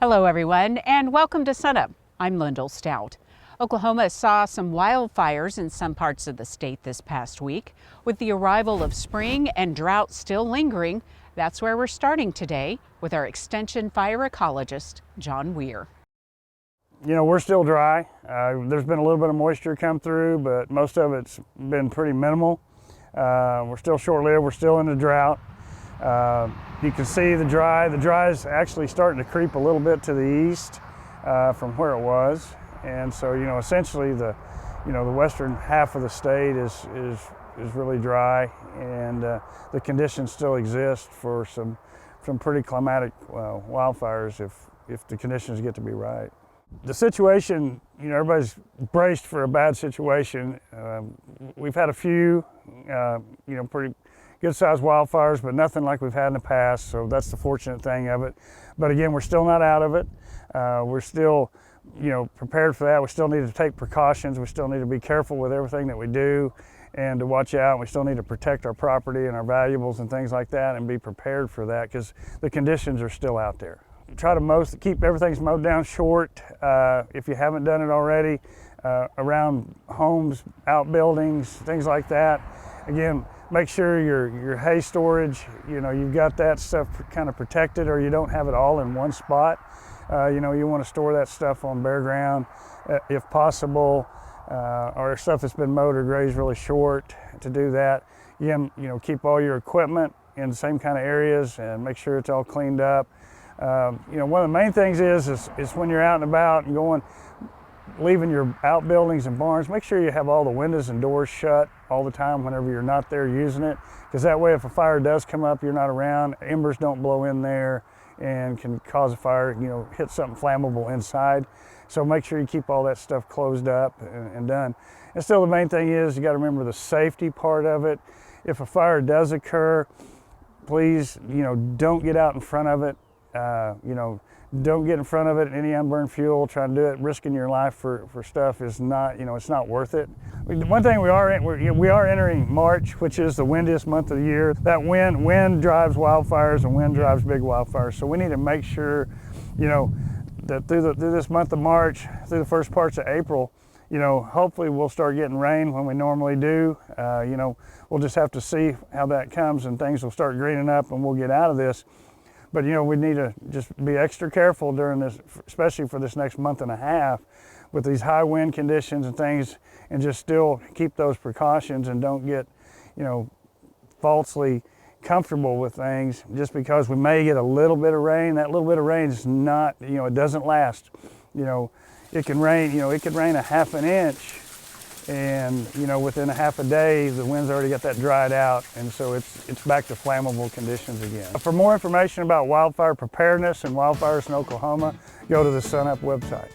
Hello everyone, and welcome to SUNUP. I'm LYNDALL STOUT. Oklahoma saw some wildfires in some parts of the state this past week. With the arrival of spring and drought still lingering, that's where we're starting today with our Extension fire ecologist, John Weir. You know, we're still dry. There's been a little bit of moisture come through, but most of it's been pretty minimal. We're still short-lived, we're still in the drought. You can see the dry is actually starting to creep a little bit to the east from where it was. And so, you know, essentially the western half of the state is really dry, and the conditions still exist for some pretty climatic wildfires if the conditions get to be right. The situation, you know, everybody's braced for a bad situation. We've had a few, pretty good-sized wildfires, but nothing like we've had in the past, so that's the fortunate thing of it. But again, we're still not out of it. We're still, prepared for that. We still need to take precautions. We still need to be careful with everything that we do and to watch out. We still need to protect our property and our valuables and things like that and be prepared for that because the conditions are still out there. Try to keep everything's mowed down short if you haven't done it already, around homes, outbuildings, things like that. Again, make sure your hay storage, you've got that stuff kind of protected, or you don't have it all in one spot. You want to store that stuff on bare ground if possible, or stuff that's been mowed or grazed really short to do that. Again, keep all your equipment in the same kind of areas and make sure it's all cleaned up. One of the main things is when you're out and about and leaving your outbuildings and barns, make sure you have all the windows and doors shut all the time whenever you're not there using it, because that way if a fire does come up, you're not around, embers don't blow in there and can cause a fire, hit something flammable inside. So make sure you keep all that stuff closed up and done. And still the main thing is you got to remember the safety part of it. If a fire does occur, please, don't get out in front of it. Don't get in front of it. Any unburned fuel, trying to do it, risking your life for stuff is not, it's not worth it. One thing we are entering March, which is the windiest month of the year. That wind drives wildfires and wind drives big wildfires. So we need to make sure, that through this month of March, through the first parts of April, hopefully we'll start getting rain when we normally do. We'll just have to see how that comes, and things will start greening up and we'll get out of this. But we need to just be extra careful during this, especially for this next month and a half with these high wind conditions and things, and just still keep those precautions and don't get, falsely comfortable with things just because we may get a little bit of rain. That little bit of rain is not, it doesn't last. It can rain, it could rain a half an inch, and within a half a day the wind's already got that dried out, and so it's back to flammable conditions again. For more information about wildfire preparedness and wildfires in Oklahoma, go to the SUNUP website.